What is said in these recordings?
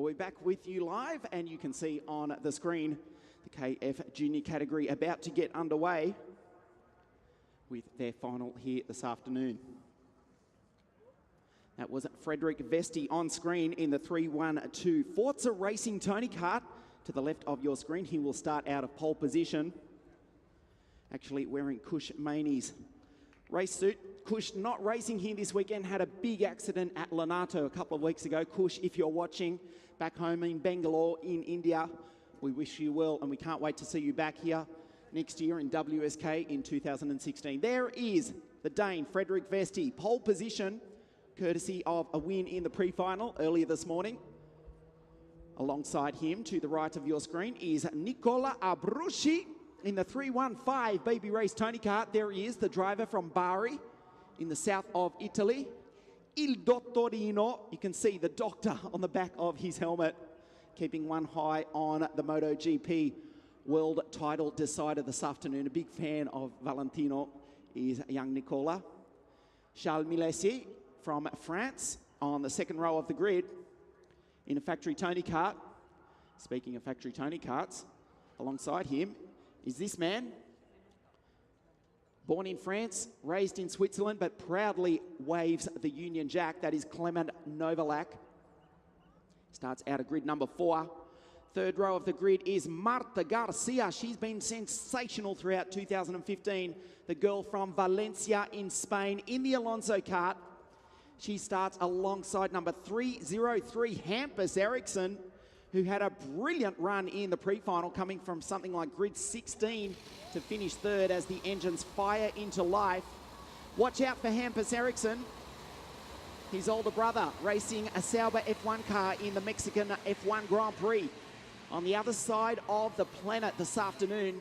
we're back with you live, and you can see on the screen the KF Junior category about to get underway with their final here this afternoon. That was Frederik Vesti on screen in the 3-1-2 Forza Racing Tony Kart. To the left of your screen, he will start out of pole position. Actually wearing Kush Mainey's race suit. Kush not racing here this weekend, had a big accident at Lanato a couple of weeks ago. Kush, if you're watching back home in Bangalore in India, we wish you well, and we can't wait to see you back here next year in WSK in 2016. There is the Dane, Frederik Vesti, pole position, courtesy of a win in the pre-final earlier this morning. Alongside him, to the right of your screen, is Nicola Abruzzi in the 3-1-5 Baby Race Tony Kart. There he is, the driver from Bari in the south of Italy. Il Dottorino, you can see the doctor on the back of his helmet, keeping one eye on the MotoGP world title decider this afternoon. A big fan of Valentino is young Nicola. Charles Milesi from France on the second row of the grid in a factory Tony Kart. Speaking of factory Tony Karts, alongside him is this man, born in France, raised in Switzerland, but proudly waves the Union Jack. That is Clement Novalak. Starts out of grid number 4. Third row of the grid is Marta Garcia. She's been sensational throughout 2015. The girl from Valencia in Spain in the Alonso kart. She starts alongside number 303, Hampus Eriksson, who had a brilliant run in the pre-final, coming from something like grid 16 to finish third as the engines fire into life. Watch out for Hampus Eriksson. His older brother racing a Sauber F1 car in the Mexican F1 Grand Prix. On the other side of the planet this afternoon,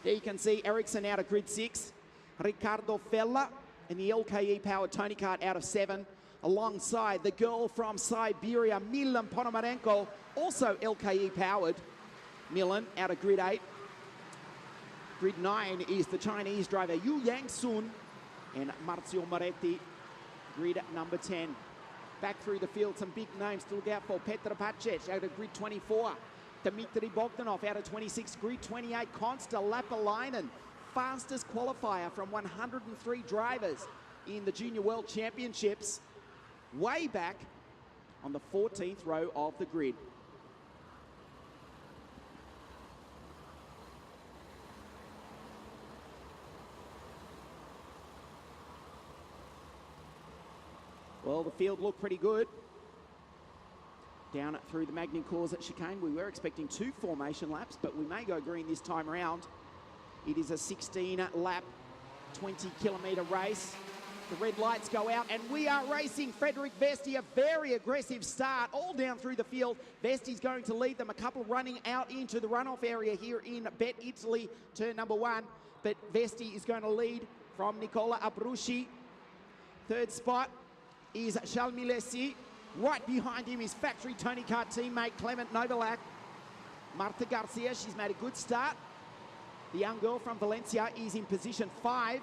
there you can see Eriksson out of grid 6, Ricardo Fella in the LKE powered Tony Kart out of 7, alongside the girl from Siberia, Milan Ponomarenko, also LKE powered. Milan out of grid 8. Grid 9 is the Chinese driver Yu Yang-sun, and Marzio Moretti, grid number 10. Back through the field, some big names to look out for. Petr Pacic out of grid 24. Dmitry Bogdanov out of 26, grid 28. Konsta Lapalainen, fastest qualifier from 103 drivers in the Junior World Championships, way back on the 14th row of the grid. Well, the field looked pretty good. Down through the Magny-Cours at chicane, we were expecting 2 formation laps, but we may go green this time around. It is a 16-lap, 20-kilometre race. The red lights go out, and we are racing. Frederik Vesti, a very aggressive start all down through the field. Vesti's going to lead them, a couple running out into the runoff area here in Bet Italy, turn number 1. But Vesti is going to lead from Nicola Abruzzi. Third spot is Charles Milesi. Right behind him is factory Tony Kart teammate Clement Novalak. Marta Garcia, she's made a good start. The young girl from Valencia is in position 5.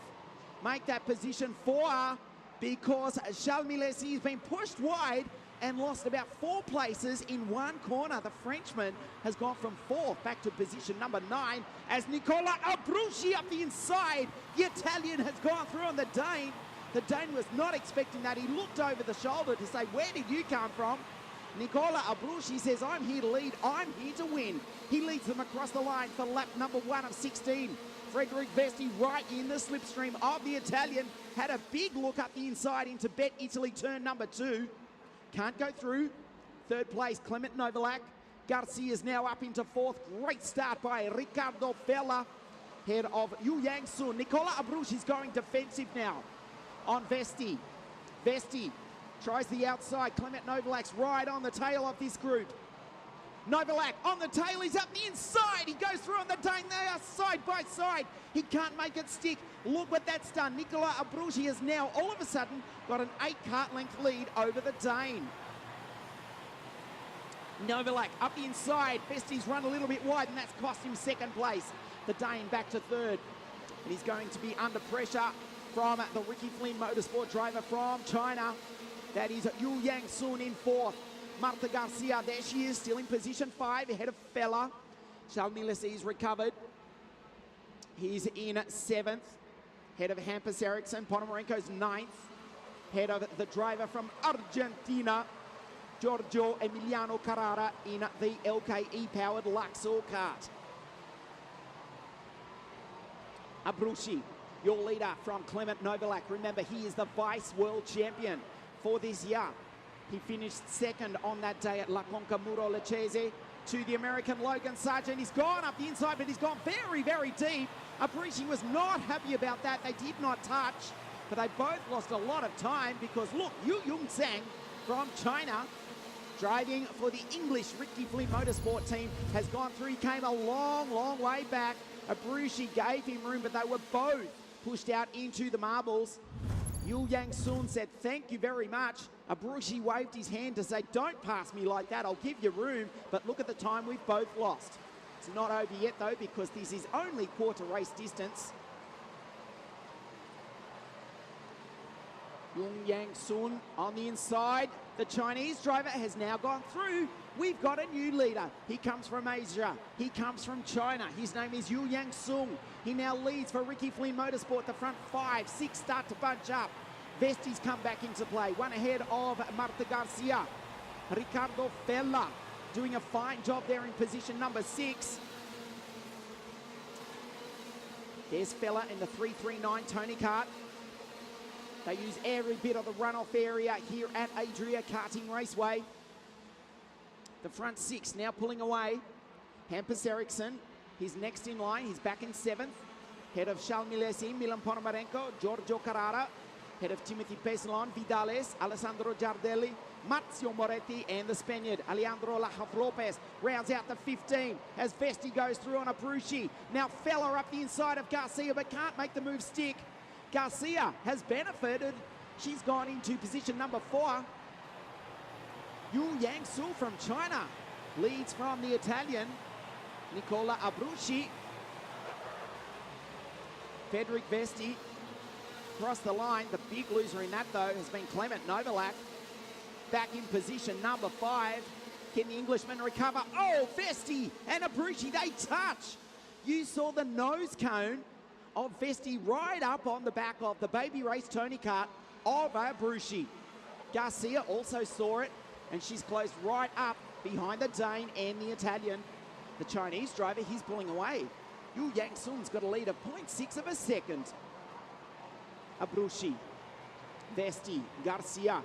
Make that position 4, because Charles Milesi has been pushed wide and lost about 4 places in one corner. The Frenchman has gone from 4th back to position number 9 as Nicola Abruzzi up the inside. The Italian has gone through on the Dane. The Dane was not expecting that. He looked over the shoulder to say, where did you come from? Nicola Abruzzi says, I'm here to lead, I'm here to win. He leads them across the line for lap number 1 of 16. Frederik Vesti right in the slipstream of the Italian. Had a big look up the inside into Bet Italy turn number 2. Can't go through. Third place, Clement Novalak. Garcia is now up into 4th. Great start by Ricardo Fella, head of Yu Yang-sun. Nicola Abruzzi is going defensive now on Vesti. Vesti tries the outside. Clement Novalak's right on the tail of this group. Novalak on the tail, he's up the inside. He goes through on the Dane. They are side by side. He can't make it stick. Look what that's done. Nicola Abruzzi has now all of a sudden got an 8 kart length lead over the Dane. Novalak up the inside. Vesti's run a little bit wide, and that's cost him 2nd place. The Dane back to 3rd. And he's going to be under pressure from the Ricky Flynn Motorsport driver from China. That is Yu Yang-sun in 4th. Marta Garcia, there she is, still in position 5, ahead of Fella. Charles Milesi is recovered. He's in 7th, head of Hampus Eriksson. Ponomarenko's 9th, head of the driver from Argentina, Giorgio Emiliano Carrara, in the LKE-powered Luxor kart. Abruzzi, your leader from Clement Novalak. Remember, he is the vice world champion for this year. He finished 2nd on that day at La Conca Muro Lecce. To the American Logan Sargent. He's gone up the inside, but he's gone very, very deep. Abruzzi was not happy about that. They did not touch, but they both lost a lot of time because, look, Yu Yung Zhang from China, driving for the English Ricky Flynn Motorsport team, has gone through. He came a long, long way back. Abruzzi gave him room, but they were both pushed out into the marbles. Yu Yang Sun said, thank you very much. Abruzzi waved his hand to say, don't pass me like that, I'll give you room. But look at the time we've both lost. It's not over yet though, because this is only quarter race distance. Yung Yang Sun on the inside. The Chinese driver has now gone through. We've got a new leader. He comes from Asia. He comes from China. His name is Yu Yang Sung. He now leads for Ricky Flynn Motorsport. The front 5, 6 start to bunch up. Vesti's come back into play. One ahead of Marta Garcia. Ricardo Fella doing a fine job there in position number 6. There's Fella in the 339 Tony kart. They use every bit of the runoff area here at Adria Karting Raceway. The front 6 now pulling away. Hampus Eriksson, he's next in line. He's back in 7th. Head of Charles Milesi, Milan Ponomarenko, Giorgio Carrara. Head of Timothy Peslon, Vidales, Alessandro Giardelli, Marzio Moretti, and the Spaniard, Alejandro Lajas Lopez, rounds out the 15 as Vesti goes through on Abruzzi. Now Fella up the inside of Garcia, but can't make the move stick. Garcia has benefited. She's gone into position number 4. Yu Yang Su from China leads from the Italian, Nicola Abruzzi. Frederik Vesti across the line. The big loser in that, though, has been Clement Novalak. Back in position number 5. Can the Englishman recover? Oh, Vesti and Abruzzi, they touch. You saw the nose cone of Vesti right up on the back of the baby race Tony kart of Abruzzi. Garcia also saw it, and she's closed right up behind the Dane and the Italian. The Chinese driver, he's pulling away. Yu Yang Sun's got a lead of 0.6 of a second. Abruzzi, Vesti, Garcia.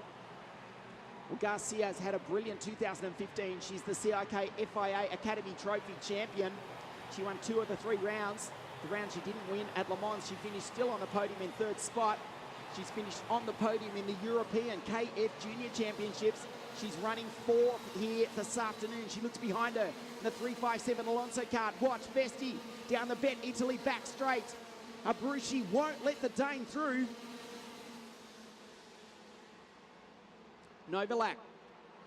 Well, Garcia has had a brilliant 2015. She's the CIK FIA Academy Trophy champion. She won 2 of the 3 rounds. The round she didn't win at Le Mans, she finished still on the podium in 3rd spot. She's finished on the podium in the European KF Junior Championships. She's running 4th here this afternoon. She looks behind her in the 357 Alonso kart. Watch Vesti down the Bet Italy back straight. Abruzzi won't let the Dane through. Novalak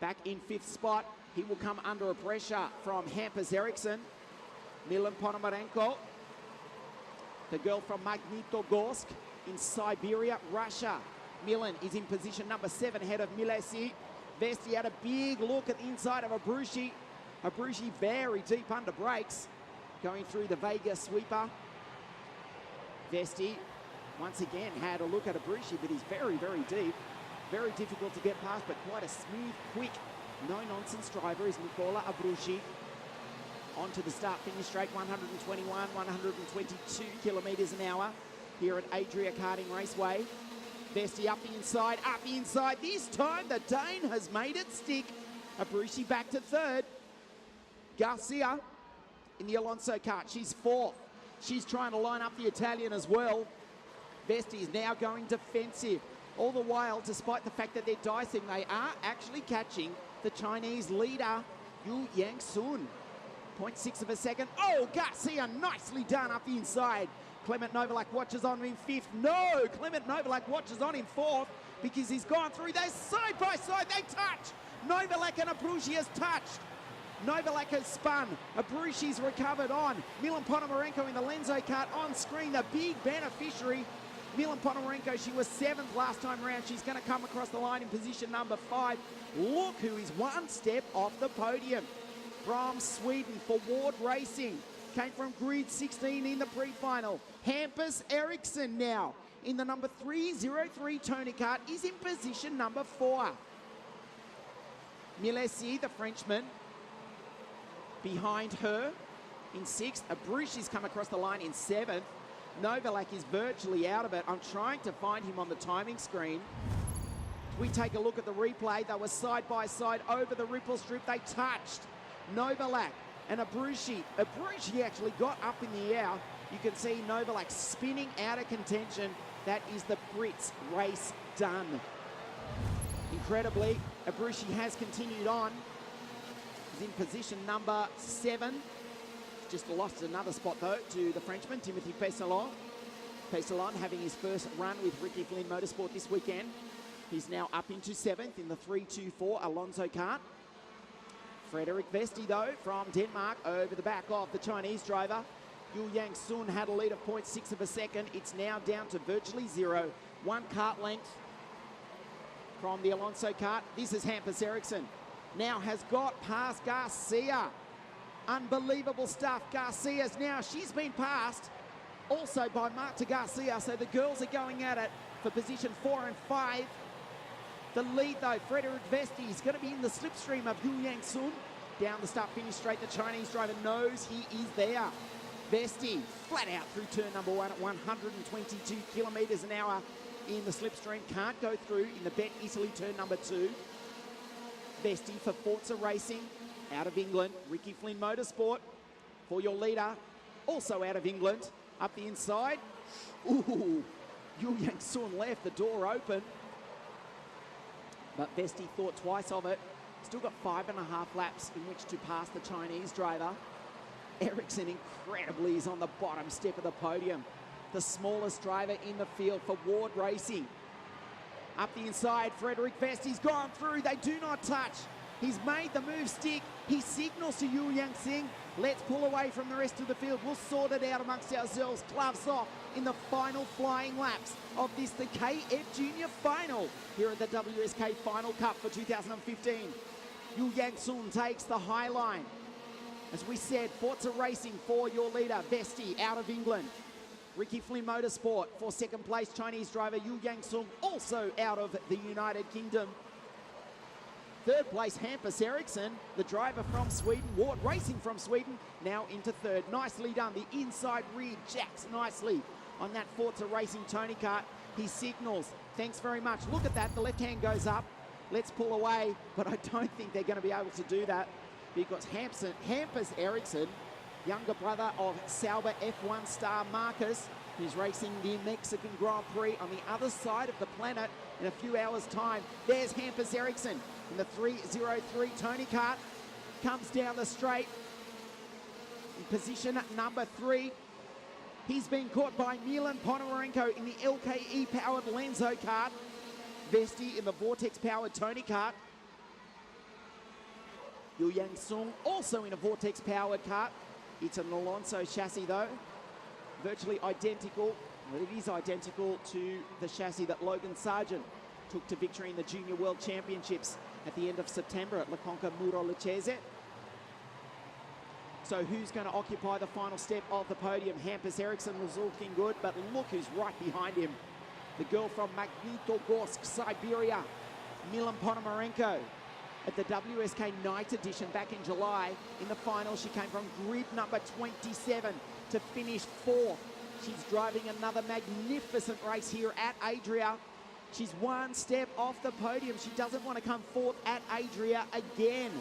back in 5th spot. He will come under a pressure from Hampus Eriksson. Milan Ponomarenko, the girl from Magnitogorsk in Siberia, Russia. Milan is in position number 7, ahead of Milesi. Vesti had a big look at the inside of Abruzzi. Abruzzi very deep under brakes, going through the Vega sweeper. Vesti once again had a look at Abruzzi, but he's very, very deep. Very difficult to get past, but quite a smooth, quick, no-nonsense driver is Nicola Abruzzi. Onto the start-finish straight, 121, 122 kilometres an hour here at Adria Karting Raceway. Vesti up the inside, up the inside. This time the Dane has made it stick. Abruzzi back to 3rd. Garcia in the Alonso kart, she's 4th. She's trying to line up the Italian as well. Vesti is now going defensive. All the while, despite the fact that they're dicing, they are actually catching the Chinese leader, Yu Yang Sun. 0.6 of a second. Oh, Garcia nicely done up the inside. Clement Novalak watches on him 5th. No, Clement Novalak watches on him 4th because he's gone through. They're side by side. They touch. Novalak and Abruzzi has touched. Novalak has spun. Abruzzi's recovered on. Milan Ponomarenko in the Lenzo kart on screen. The big beneficiary Milan Ponomarenko, she was 7th last time around. She's going to come across the line in position number 5. Look who is one step off the podium. From Sweden for Forza Racing. Came from grid 16 in the pre-final. Hampus Eriksson now in the number 303 Tony Kart is in position number 4. Milesi, the Frenchman, behind her in 6th. Abruchi's come across the line in 7th. Novalak is virtually out of it. I'm trying to find him on the timing screen. We take a look at the replay. They were side by side over the ripple strip. They touched. Novalak and Abruchi. Abruchi actually got up in the air. You can see Novalak spinning out of contention. That is the Brits' race done. Incredibly, Abruchi has continued on. He's in position number 7. Just lost another spot though to the Frenchman, Timothy Pesselon. Pesselon having his first run with Ricky Flynn Motorsport this weekend. He's now up into 7th in the 324 Alonso kart. Frederik Vesti though from Denmark over the back of the Chinese driver. Yu Yang Sun had a lead of 0.6 of a second. It's now down to virtually 0. 1 kart length from the Alonso kart. This is Hampus Eriksson. Now has got past Garcia. Unbelievable stuff. Garcia's now, she's been passed also by Marta Garcia. So the girls are going at it for position 4 and 5. The lead though, Frederik Vesti is going to be in the slipstream of Yu Yang Sun. Down the start finish straight, the Chinese driver knows he is there. Vesti flat out through turn number 1 at 122 kilometres an hour in the slipstream. Can't go through in the Bet Italy turn number 2. Vesti for Forza Racing out of England. Ricky Flynn Motorsport for your leader, also out of England. Up the inside. Ooh, Yu Yang Sun left the door open. But Vesti thought twice of it. Still got 5.5 laps in which to pass the Chinese driver. Eriksson incredibly is on the bottom step of the podium. The smallest driver in the field for Forza Racing. Up the inside, Frederik Vesti's gone through. They do not touch. He's made the move stick. He signals to Yu Yang Sing. Let's pull away from the rest of the field. We'll sort it out amongst ourselves. Gloves off in the final flying laps of this, the KF Junior final here at the WSK Final Cup for 2015. Yu Yang Sun takes the high line. As we said, Forza Racing for your leader, Vesti out of England. Ricky Flynn Motorsport for 2nd place, Chinese driver Yu Yang Sung, also out of the United Kingdom. 3rd place, Hampus Eriksson, the driver from Sweden, Forza Racing from Sweden, now into 3rd. Nicely done, the inside rear jacks nicely on that Forza Racing Tony kart. He signals, thanks very much. Look at that, the left hand goes up. Let's pull away, but I don't think they're going to be able to do that because Hampus Eriksson, younger brother of Sauber F1 star Marcus, who's racing the Mexican Grand Prix on the other side of the planet in a few hours' time. There's Hampus Eriksson in the 303 Tony kart. Comes down the straight in position number 3. He's been caught by Milan Ponomarenko in the LKE-powered Lenzo kart. Vesti in the Vortex-powered Tony kart. Yu Yang Sung also in a Vortex-powered kart. It's an Alonso chassis though, virtually identical. Well, it is identical to the chassis that Logan Sargent took to victory in the Junior World Championships at the end of September at Le Conca Muro Lucchese. So who's going to occupy the final step of the podium? Hampus Eriksson was looking good, but look who's right behind him. The girl from Magnitogorsk, Siberia, Milan Ponomarenko. At the WSK Night Edition back in July, in the final, she came from grid number 27 to finish 4th. She's driving another magnificent race here at Adria. She's one step off the podium. She doesn't want to come 4th at Adria again.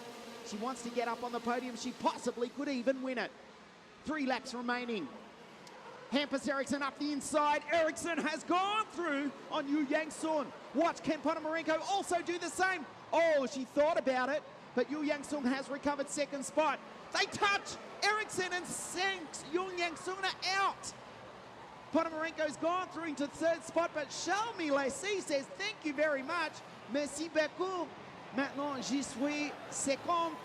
She wants to get up on the podium. She possibly could even win it. 3 laps remaining. Hampus Eriksson up the inside. Eriksson has gone through on Yu Yang Sun. Watch Ken Ponomarenko also do the same. Oh, she thought about it, but Yu Yang Sung has recovered 2nd spot. They touch Eriksson and sinks Yu Yang Sung out. Ponomarenko's gone through into 3rd spot, but Charles Milesi says, thank you very much. Merci beaucoup. Maintenant, j'y suis second.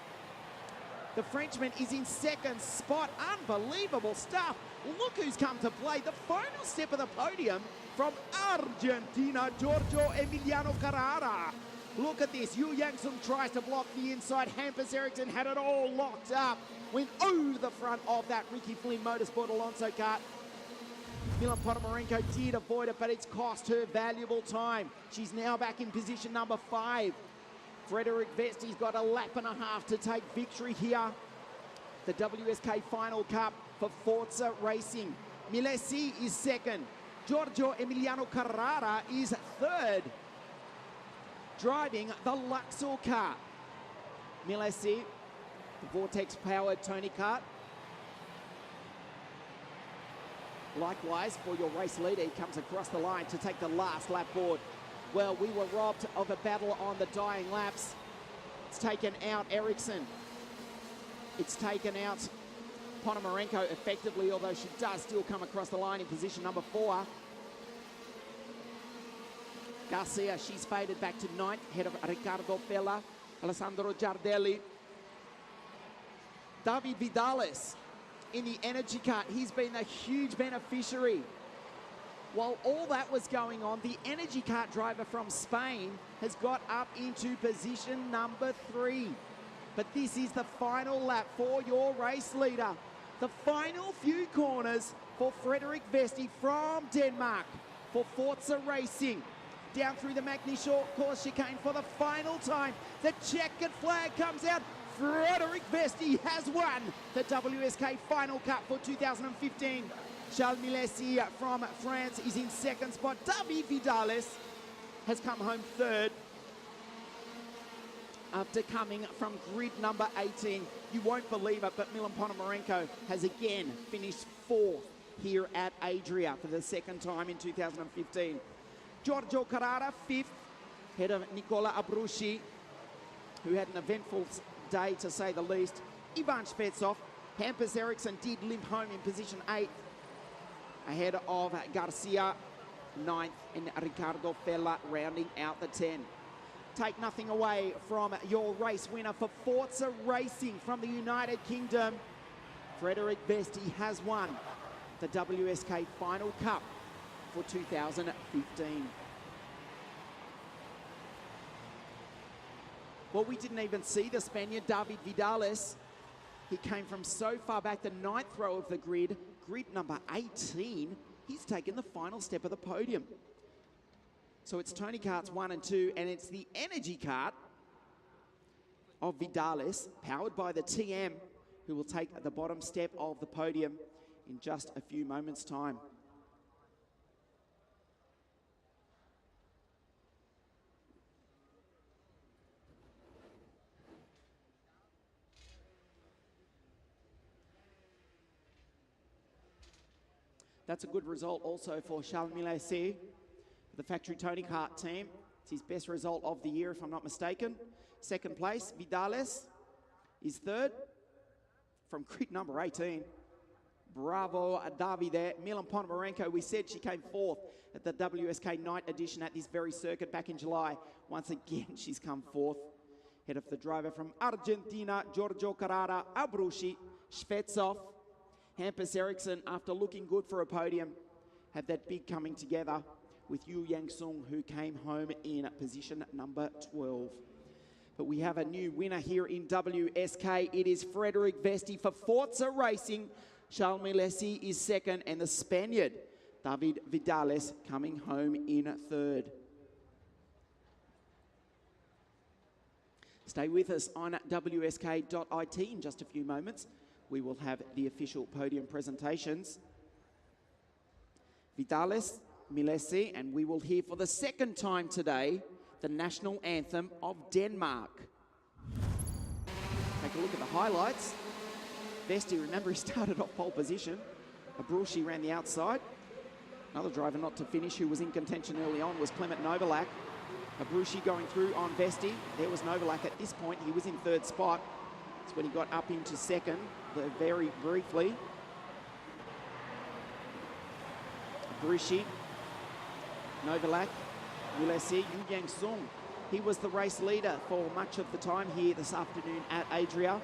The Frenchman is in 2nd spot. Unbelievable stuff. Look who's come to play. The final step of the podium from Argentina, Giorgio Emiliano Carrara. Look at this, Yu Yang-sung tries to block the inside. Hampus Eriksson had it all locked up. Went over the front of that Ricky Flynn Motorsport Alonso kart. Milan Ponomarenko did avoid it, but it's cost her valuable time. She's now back in position number 5. Frederik Vesti's got a lap and a half to take victory here. The WSK Final Cup for Forza Racing. Milesi is second. Giorgio Emiliano Carrara is third, driving the Luxor kart. Milesi, the Vortex-powered Tony kart. Likewise, for your race leader, he comes across the line to take the last lap board. Well, we were robbed of a battle on the dying laps. It's taken out Eriksson. It's taken out Ponomarenko effectively, although she does still come across the line in position number 4. Garcia, she's faded back to 9th, ahead of Riccardo Bella, Alessandro Giardelli. David Vidales in the energy kart, he's been a huge beneficiary. While all that was going on, the energy kart driver from Spain has got up into position number 3. But this is the final lap for your race leader. The final few corners for Frederik Vesti from Denmark for Forza Racing. Down through the Magny Short Course chicane for the final time. The checkered flag comes out. Frederik Vesti has won the WSK Final Cup for 2015. Charles Milesi from France is in second spot. David Vidales has come home third after coming from grid number 18. You won't believe it, but Milan Ponomarenko has again finished 4th here at Adria for the second time in 2015. Giorgio Carrara, 5th, ahead of Nicola Abruzzi, who had an eventful day to say the least. Ivan Shvetsov, Hampus Eriksson did limp home in position 8th, ahead of Garcia, 9th, and Riccardo Fella rounding out the 10. Take nothing away from your race winner for Forza Racing from the United Kingdom. Frederik Vesti has won the WSK Final Cup for 2015. Well, we didn't even see the Spaniard David Vidales. He came from so far back, the 9th row of the grid, grid number 18. He's taken the final step of the podium. So it's Tony Karts 1 and 2, and it's the energy kart of Vidales, powered by the TM, who will take the bottom step of the podium in just a few moments' time. That's a good result also for Charles Milesi, the factory Tony Kart team. It's his best result of the year, if I'm not mistaken. Second place, Vidales is third from grid number 18. Bravo, Davide. Milan Ponomarenko, we said she came 4th at the WSK night edition at this very circuit back in July. Once again, she's come 4th. Head of the driver from Argentina, Giorgio Carrara, Abruzzi, Shvetsov. Hampus Eriksson, after looking good for a podium, had that big coming together with Yu Yang-sung, who came home in position number 12. But we have a new winner here in WSK. It is Frederik Vesti for Forza Racing. Charles Milesi is second, and the Spaniard, David Vidales, coming home in third. Stay with us on WSK.it in just a few moments. We will have the official podium presentations. Vidales, Milesi, and we will hear for the second time today the national anthem of Denmark. Take a look at the highlights. Vesti, remember, he started off pole position. Abruzzi ran the outside. Another driver not to finish who was in contention early on was Clement Novalak. Abruzzi going through on Vesti. There was Novalak at this point. He was in third spot. That's when he got up into second, very briefly. Abruzzi, Novalak, Milesi, Yu Yang-sung. He was the race leader for much of the time here this afternoon at Adria.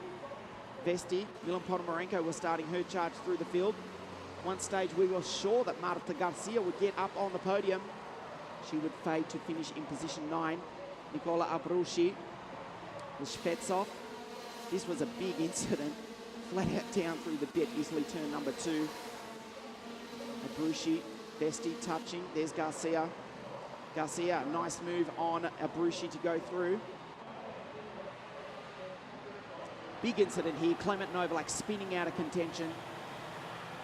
Vesti, Milan Ponomarenko was starting her charge through the field. one stage we were sure that Marta Garcia would get up on the podium. She would fade to finish in position 9. Nicola Abrucci was Spetsov. This was a big incident. Flat out down through the dip, easily turn number 2. Abrucci, Vesti touching. There's Garcia. Garcia, nice move on Abrucci to go through. Big incident here. Clement Novalak spinning out of contention.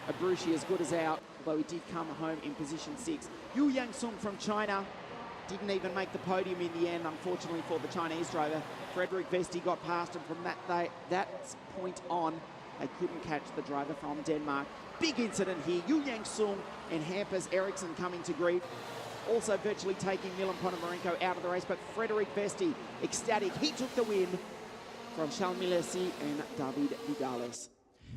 Abrucci as good as out, although he did come home in position 6. Yu Yang-sung from China didn't even make the podium in the end, unfortunately for the Chinese driver. Frederik Vesti got past him from that point on. They couldn't catch the driver from Denmark. Big incident here. Yu Yang-sung and Hampus Eriksson coming to grief. Also virtually taking Milan Ponomarenko out of the race, but Frederik Vesti, ecstatic. He took the win from Charles Milesi and David Vidales.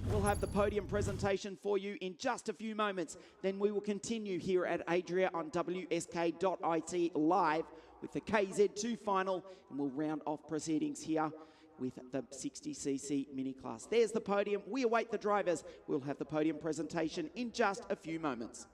We'll have the podium presentation for you in just a few moments. Then we will continue here at Adria on WSK.it live with the KZ2 final, and we'll round off proceedings here with the 60cc mini class. There's the podium. We await the drivers. We'll have the podium presentation in just a few moments.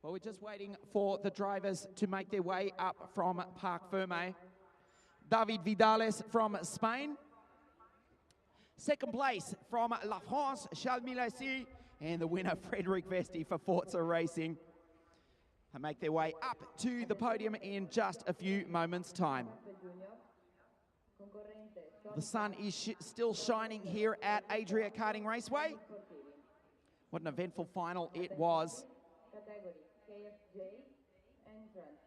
Well, we're just waiting for the drivers to make their way up from Parc Ferme. David Vidales from Spain. Second place from La France, Charles Milesi. And the winner, Frederik Vesti for Forza Racing. They make their way up to the podium in just a few moments' time. The sun is still shining here at Adria Karting Raceway. What an eventful final it was. KFJ entrance,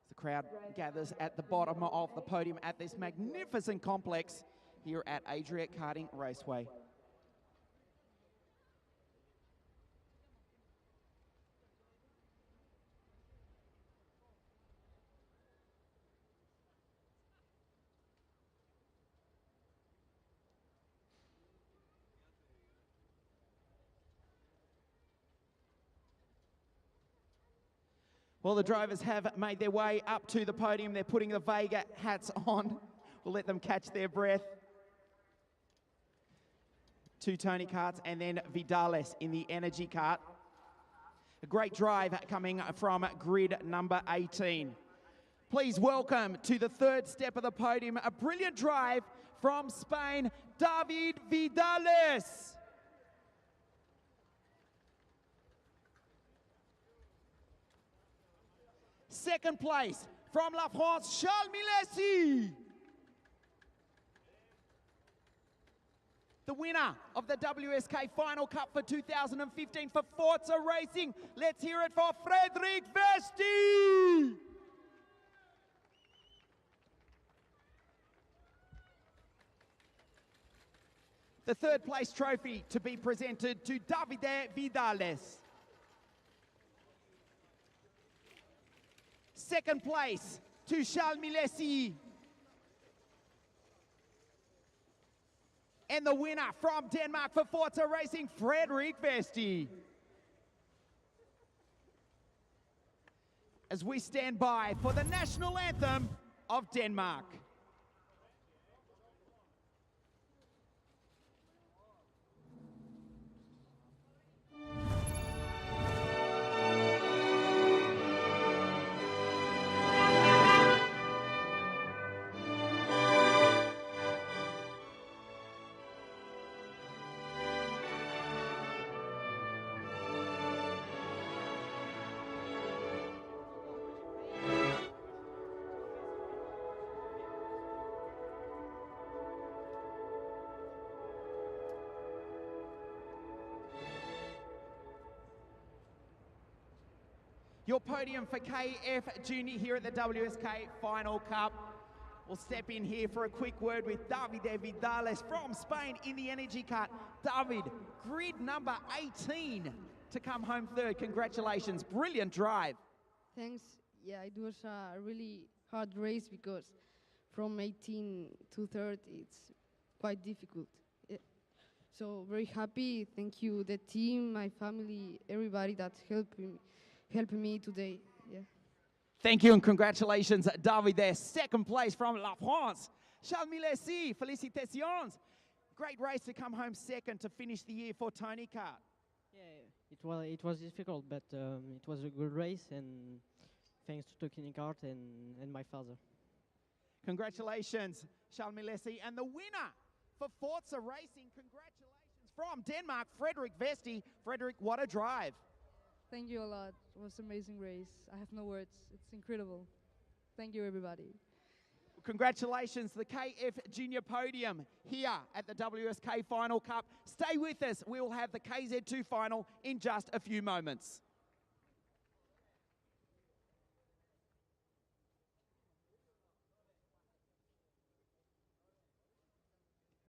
the crowd gathers at the bottom of the podium at this magnificent complex here at Adria Karting Raceway. Well, the drivers have made their way up to the podium. They're putting the Vega hats on. We'll let them catch their breath. 2 Tony karts and then Vidales in the energy kart. A great drive coming from grid number 18. Please welcome to the third step of the podium, a brilliant drive from Spain, David Vidales. Second place from La France, Charles Milesi. The winner of the WSK Final Cup for 2015 for Forza Racing. Let's hear it for Frederik Vesti. The third place trophy to be presented to David Vidales. Second place to Charles Milesi. And the winner from Denmark for Forza Racing, Frederik Vesti. As we stand by for the national anthem of Denmark. Your podium for KF Junior here at the WSK Final Cup. We'll step in here for a quick word with David Vidales from Spain in the energy kart. David, grid number 18 to come home third. Congratulations, brilliant drive. Thanks. Yeah, it was a really hard race because from 18 to third, it's quite difficult. So very happy. Thank you, the team, my family, everybody that helped me today. Yeah. Thank you and congratulations, David there. Second place from La France. Charles Milesi, félicitations. Great race to come home second to finish the year for Tony Kart. Yeah, it was difficult, but it was a good race, and thanks to Tony Kart and my father. Congratulations, Charles Milesi. And the winner for Forza Racing, congratulations from Denmark, Frederik Vesti. Frederik, what a drive. Thank you a lot. It was an amazing race. I have no words. It's incredible. Thank you, everybody. Congratulations, the KF Junior podium here at the WSK Final Cup. Stay with us. We will have the KZ2 final in just a few moments.